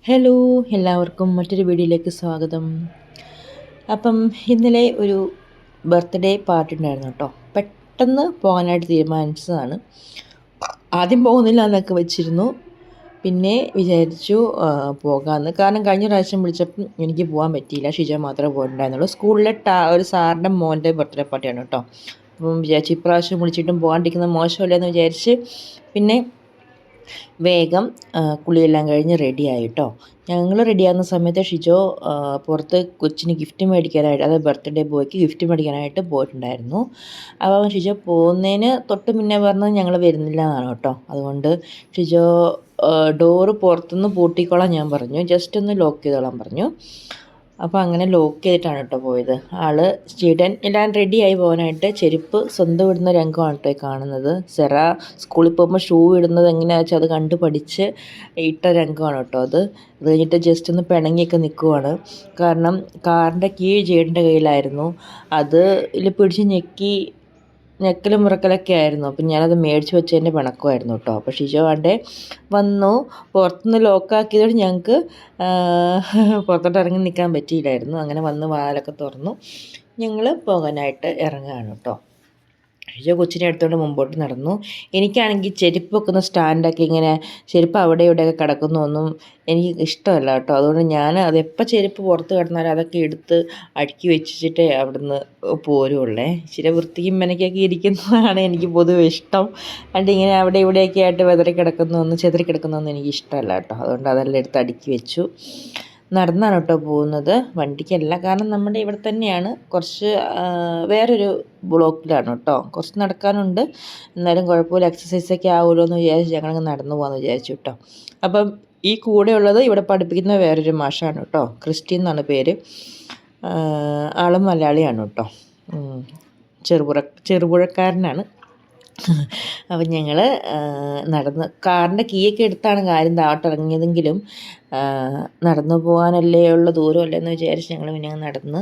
Hello, എല്ലാവർക്കും മറ്റൊരു വീഡിയോയിലേക്ക് സ്വാഗതം. അപ്പം ഇന്നലെ ഒരു ബർത്ത്ഡേ പാർട്ടി ഉണ്ടായിരുന്നു കേട്ടോ. പെട്ടെന്ന് പോകാനായിട്ട് തീരുമാനിച്ചതാണ്. ആദ്യം പോകുന്നില്ല എന്നൊക്കെ വെച്ചിരുന്നു. പിന്നെ വിചാരിച്ചു പോകാമെന്ന്. കാരണം കഴിഞ്ഞ പ്രാവശ്യം വിളിച്ചപ്പം എനിക്ക് പോകാൻ പറ്റിയില്ല. ഷിജ മാത്രമേ പോയിട്ടുണ്ടായിരുന്നുള്ളൂ. സ്കൂളിലെ ഒരു സാറിൻ്റെ മോൻ്റെ ബർത്ത്ഡേ പാർട്ടിയാണ് കേട്ടോ. അപ്പം വിചാരിച്ചു ഇപ്രാവശ്യം വിളിച്ചിട്ടും പോകാണ്ടിരിക്കുന്നത് മോശമല്ലേ എന്ന് വിചാരിച്ച് പിന്നെ വേഗം കുളിയെല്ലാം കഴിഞ്ഞ് റെഡിയായി കേട്ടോ. ഞങ്ങൾ റെഡിയാകുന്ന സമയത്ത് ഷിജോ പുറത്ത് കൊച്ചിന് ഗിഫ്റ്റ് മേടിക്കാനായിട്ട്, അതായത് ബർത്ത്ഡേ ബോയ്ക്ക് ഗിഫ്റ്റ് മേടിക്കാനായിട്ട് പോയിട്ടുണ്ടായിരുന്നു. അപ്പോൾ ഷിജോ പോകുന്നതിന് തൊട്ട് മുന്നേ പറഞ്ഞത് ഞങ്ങൾ വരുന്നില്ല എന്നാണ് കേട്ടോ. അതുകൊണ്ട് ഷിജോ ഡോറ് പുറത്തുനിന്ന് പൂട്ടിക്കോളാൻ ഞാൻ പറഞ്ഞു, ജസ്റ്റ് ഒന്ന് ലോക്ക് ചെയ്തോളാൻ പറഞ്ഞു. അപ്പോൾ അങ്ങനെ ലോക്ക് ചെയ്തിട്ടാണ് കേട്ടോ പോയത്. ആൾ സ്റ്റുഡൻ എല്ലാം റെഡിയായി പോകാനായിട്ട് ചെരുപ്പ് സ്വന്തം ഇടുന്ന രംഗമാണ് കേട്ടോ കാണുന്നത്. സെറ സ്കൂളിൽ പോകുമ്പോൾ ഷൂ ഇടുന്നത് എങ്ങനെയാണെന്ന് വെച്ചാൽ അത് കണ്ട് പഠിച്ച് ഇട്ട രംഗമാണ് കേട്ടോ അത്. അത് കഴിഞ്ഞിട്ട് ജസ്റ്റ് ഒന്ന് പിണങ്ങിയൊക്കെ നിൽക്കുവാണ്. കാരണം കാറിൻ്റെ കീ ജേഡിൻ്റെ കയ്യിലായിരുന്നു. അത് ഇതിൽ പിടിച്ച് ഞെക്കലും മുറക്കലൊക്കെ ആയിരുന്നു. അപ്പം ഞാനത് മേടിച്ച് വെച്ചതിൻ്റെ പിണക്കമായിരുന്നു കേട്ടോ. അപ്പോൾ ഷിജോ ആണ്ടെ വന്നു. പുറത്തുനിന്ന് ലോക്കാക്കിയതോടെ ഞങ്ങൾക്ക് പുറത്തോട്ട് ഇറങ്ങി നിൽക്കാൻ പറ്റിയില്ലായിരുന്നു. അങ്ങനെ വന്ന് വാതിലൊക്കെ തുറന്നു ഞങ്ങൾ പോകാനായിട്ട് ഇറങ്ങുകയാണ് കേട്ടോ. ഷിജോ കൊച്ചിനെ എടുത്തുകൊണ്ട് മുമ്പോട്ട് നടന്നു. എനിക്കാണെങ്കിൽ ചെരുപ്പ് വെക്കുന്ന സ്റ്റാൻഡൊക്കെ ഇങ്ങനെ ചെരുപ്പ് അവിടെ ഇവിടെയൊക്കെ കിടക്കുന്നതൊന്നും എനിക്ക് ഇഷ്ടമല്ല കേട്ടോ. അതുകൊണ്ട് ഞാൻ അതെപ്പോൾ ചെരുപ്പ് പുറത്ത് കിടന്നാലും അതൊക്കെ എടുത്ത് അടുക്കി വെച്ചിട്ടേ അവിടുന്ന് പോരുള്ളേ. ഇച്ചിരി വൃത്തിക്കും മെനക്കൊക്കെ ഇരിക്കുന്നതാണ് എനിക്ക് പൊതുവെ ഇഷ്ടം. അണ്ട് ഇങ്ങനെ അവിടെ ഇവിടെയൊക്കെ ആയിട്ട് ചെതറി കിടക്കുന്നതൊന്നും എനിക്ക് ഇഷ്ടമല്ല കേട്ടോ. അതുകൊണ്ട് അതെല്ലാം എടുത്ത് അടുക്കി വെച്ചു. നടന്നാണ് കേട്ടോ പോകുന്നത്, വണ്ടിക്കല്ല. കാരണം നമ്മുടെ ഇവിടെ തന്നെയാണ്, കുറച്ച് വേറൊരു ബ്ലോക്കിലാണ് കേട്ടോ. കുറച്ച് നടക്കാനുണ്ട്, എന്നാലും കുഴപ്പമില്ല, എക്സസൈസൊക്കെ ആവുമല്ലോ എന്ന് വിചാരിച്ച് ഞങ്ങളങ്ങ് നടന്നു പോകാമെന്ന് വിചാരിച്ചു കേട്ടോ. അപ്പം ഈ കൂടെയുള്ളത് ഇവിടെ പഠിപ്പിക്കുന്ന വേറൊരു മാഷാണ് കേട്ടോ. ക്രിസ്റ്റി എന്നാണ് പേര്. ആളും മലയാളിയാണ് കേട്ടോ. ചെറുപുഴക്കാരനാണ്. അപ്പം ഞങ്ങൾ നടന്ന് കാറിൻ്റെ കീയൊക്കെ എടുത്താണ് കാര്യം താഴോട്ടിറങ്ങിയതെങ്കിലും നടന്നു പോകാനല്ലേ ഉള്ള ദൂരമല്ലേ എന്ന് വിചാരിച്ച് ഞങ്ങൾ പിന്നെ നടന്ന്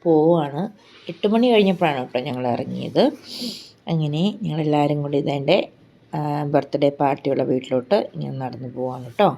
പോവുകയാണ്. 8 മണി കഴിഞ്ഞപ്പോഴാണ് കേട്ടോ ഞങ്ങൾ ഇറങ്ങിയത്. അങ്ങനെ ഞങ്ങളെല്ലാവരും കൂടി ഇതെൻ്റെ ബർത്ത്ഡേ പാർട്ടിയുള്ള വീട്ടിലോട്ട് ഇങ്ങനെ നടന്നു പോവാണ് കേട്ടോ.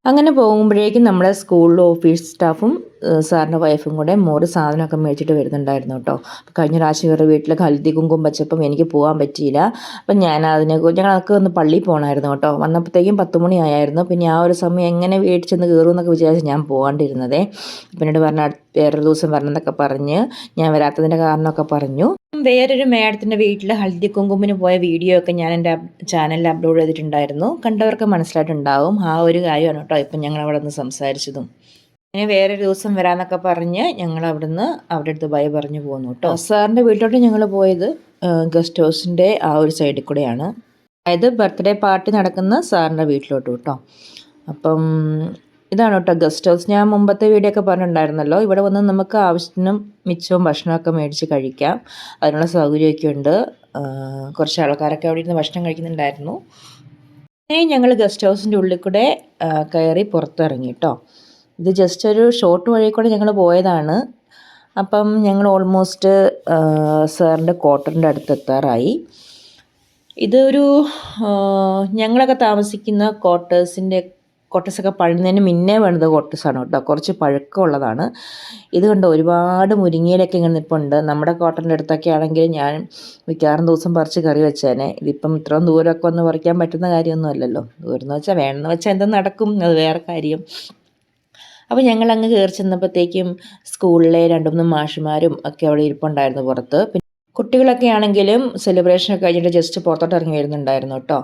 അങ്ങനെ പോകുമ്പോഴേക്കും നമ്മുടെ സ്കൂളിലെ ഓഫീസ് സ്റ്റാഫും സാറിൻ്റെ വൈഫും കൂടെ മോര് സാധനമൊക്കെ മേടിച്ചിട്ട് വരുന്നുണ്ടായിരുന്നു കേട്ടോ. കഴിഞ്ഞ പ്രാവശ്യം ഇവരുടെ വീട്ടിൽ ഹൽദി കുങ്കും വെച്ചപ്പം എനിക്ക് പോകാൻ പറ്റിയില്ല. അപ്പം ഞങ്ങളൊക്കെ ഒന്ന് പള്ളിയിൽ പോകണമായിരുന്നു കേട്ടോ. വന്നപ്പോഴത്തേക്കും 10 മണി ആയായിരുന്നു. പിന്നെ ആ ഒരു സമയം എങ്ങനെ വീട്ടിൽ ചെന്ന് കയറുമെന്നൊക്കെ വിചാരിച്ച് ഞാൻ പോകാണ്ടിരുന്നതേ. പിന്നീട് വേറൊരു ദിവസം വരണമെന്നൊക്കെ പറഞ്ഞ് ഞാൻ വരാത്തതിൻ്റെ കാരണമൊക്കെ പറഞ്ഞു. വേറൊരു മേഡത്തിൻ്റെ വീട്ടിൽ ഹൽദി കുങ്കുമിന് പോയ വീഡിയോ ഒക്കെ ഞാൻ എൻ്റെ ചാനലിൽ അപ്ലോഡ് ചെയ്തിട്ടുണ്ടായിരുന്നു. കണ്ടവർക്ക് മനസ്സിലായിട്ടുണ്ടാവും. ആ ഒരു കാര്യമാണ് കേട്ടോ ഇപ്പം ഞങ്ങൾ അവിടെ നിന്ന് സംസാരിച്ചതും. അങ്ങനെ വേറൊരു ദിവസം വരാമെന്നൊക്കെ പറഞ്ഞ് ഞങ്ങൾ അവിടെ അടുത്ത് ബൈ പറഞ്ഞു പോന്നു കേട്ടോ. സാറിൻ്റെ വീട്ടിലോട്ട് ഞങ്ങൾ പോയത് ഗസ്റ്റ് ഹൗസിൻ്റെ ആ ഒരു സൈഡിൽ കൂടെയാണ്. അതായത് ബർത്ത്ഡേ പാർട്ടി നടക്കുന്ന സാറിൻ്റെ വീട്ടിലോട്ട് കേട്ടോ. അപ്പം ഇതാണ് കേട്ടോ ഗസ്റ്റ് ഹൗസ്. ഞാൻ മുമ്പത്തെ വീഡിയോ ഒക്കെ പറഞ്ഞിട്ടുണ്ടായിരുന്നല്ലോ. ഇവിടെ വന്ന് നമുക്ക് ആവശ്യത്തിനും മിച്ചവും ഭക്ഷണമൊക്കെ മേടിച്ച് കഴിക്കാം. അതിനുള്ള സൗകര്യമൊക്കെ ഉണ്ട്. കുറച്ച് ആൾക്കാരൊക്കെ അവിടെ ഇരുന്ന് ഭക്ഷണം കഴിക്കുന്നുണ്ടായിരുന്നു. അങ്ങനെ ഞങ്ങൾ ഗസ്റ്റ് ഹൗസിൻ്റെ ഉള്ളിൽ കൂടെ കയറി പുറത്തിറങ്ങി കേട്ടോ. ഇത് ജസ്റ്റ് ഒരു ഷോർട്ട് വഴി കൂടെ ഞങ്ങൾ പോയതാണ്. അപ്പം ഞങ്ങൾ ഓൾമോസ്റ്റ് സാറിൻ്റെ ക്വാർട്ടറിൻ്റെ അടുത്ത് എത്താറായി. ഇതൊരു ഞങ്ങളൊക്കെ താമസിക്കുന്ന ക്വാർട്ടേഴ്സൊക്കെ പണിയുന്നതിന് മുന്നേ വേണ്ടത് ക്വാർട്ടേഴ്സാണ് കേട്ടോ. കുറച്ച് പഴക്കമുള്ളതാണ്. ഇത് കണ്ടോ, ഒരുപാട് മുരിങ്ങയിലൊക്കെ ഇങ്ങനെ നിൽപ്പുണ്ട്. നമ്മുടെ ക്വാർട്ടറിൻ്റെ അടുത്തൊക്കെ ആണെങ്കിൽ ഞാൻ മിക്കവാറും ദിവസം പറിച്ച് കറി വെച്ചേനെ. ഇതിപ്പം ഇത്രയും ദൂരമൊക്കെ ഒന്ന് പറിക്കാൻ പറ്റുന്ന കാര്യമൊന്നും അല്ലല്ലോ. ദൂരം എന്ന് വെച്ചാൽ വേണമെന്ന് വെച്ചാൽ എന്തും നടക്കും, അത് വേറെ കാര്യം. അപ്പോൾ ഞങ്ങളങ്ങ് കയറി ചെന്നപ്പോഴത്തേക്കും സ്കൂളിലെ 2-3 മാഷുമാരും ഒക്കെ അവിടെ ഇരിപ്പുണ്ടായിരുന്നു പുറത്ത്. കുട്ടികളൊക്കെ ആണെങ്കിലും സെലിബ്രേഷനൊക്കെ കഴിഞ്ഞിട്ട് ജസ്റ്റ് പുറത്തോട്ട് ഇറങ്ങി വരുന്നുണ്ടായിരുന്നു കേട്ടോ.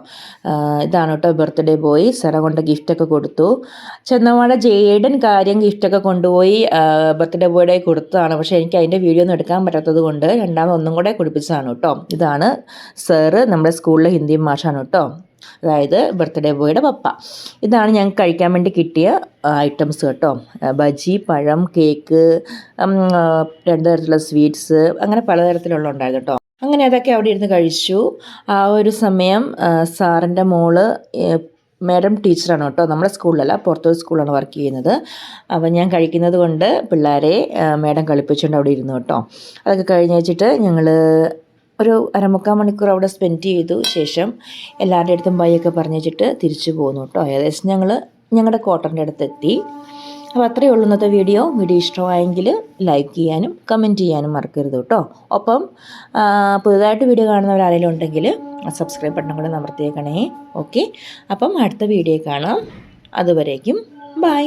ഇതാണ് കേട്ടോ ബർത്ത്ഡേ ബോയ്. സെറ കൊണ്ട് ഗിഫ്റ്റൊക്കെ കൊടുത്തു. ചെന്നപാടെ ജേഡൻ കാര്യം ഗിഫ്റ്റൊക്കെ കൊണ്ടുപോയി ബർത്ത്ഡേ ബോയുടെ കൊടുത്തതാണ്. പക്ഷേ എനിക്ക് അതിൻ്റെ വീഡിയോ ഒന്നും എടുക്കാൻ പറ്റാത്തത് കൊണ്ട് രണ്ടാമത് ഒന്നും കൂടെ കുടിപ്പിച്ചതാണ് കേട്ടോ. ഇതാണ് സാറ്, നമ്മുടെ സ്കൂളിലെ ഹിന്ദി മാഷാണ് കേട്ടോ. അതായത് ബർത്ത്ഡേ ബോയുടെ പപ്പ. ഇതാണ് ഞങ്ങൾക്ക് കഴിക്കാൻ വേണ്ടി കിട്ടിയ ഐറ്റംസ് കേട്ടോ. ബജി, പഴം, കേക്ക്, 2 തരത്തിലുള്ള സ്വീറ്റ്സ്, അങ്ങനെ പലതരത്തിലുള്ള ഉണ്ടായിരുന്നു കേട്ടോ. അങ്ങനെ അതൊക്കെ അവിടെ ഇരുന്ന് കഴിച്ചു. ആ ഒരു സമയം സാറിൻ്റെ മോള് മാഡം ടീച്ചറാണ് കേട്ടോ, നമ്മുടെ സ്കൂളിലല്ല, പുറത്തൊരു സ്കൂളാണ് വർക്ക് ചെയ്യുന്നത്. അപ്പം ഞാൻ കഴിക്കുന്നത് കൊണ്ട് പിള്ളേരെ മാഡം കളിപ്പിച്ചുകൊണ്ട് അവിടെ ഇരുന്നു കേട്ടോ. അതൊക്കെ കഴിഞ്ഞ് വെച്ചിട്ട് ഞങ്ങൾ ഒരു 1/4 മണിക്കൂർ അവിടെ സ്പെൻഡ് ചെയ്തു. ശേഷം എല്ലാവരുടെ അടുത്തും ബൈയൊക്കെ പറഞ്ഞു വെച്ചിട്ട് തിരിച്ചു പോന്നു കേട്ടോ. ഏകദേശം ഞങ്ങൾ ഞങ്ങളുടെ ക്വാർട്ടറിൻ്റെ അടുത്തെത്തി. അപ്പോൾ അത്രയേ ഉള്ളൂ ഇന്നത്തെ വീഡിയോ. ഇഷ്ടമായെങ്കിൽ ലൈക്ക് ചെയ്യാനും കമൻറ്റ് ചെയ്യാനും മറക്കരുത് കേട്ടോ. ഒപ്പം പുതുതായിട്ട് വീഡിയോ കാണുന്നവരാരെങ്കിലും ഉണ്ടെങ്കിൽ സബ്സ്ക്രൈബ് ബട്ടൺ കൂടെ അമർത്തിയേക്കണേ. ഓക്കെ, അപ്പം അടുത്ത വീഡിയോ കാണാം. അതുവരേക്കും ബൈ.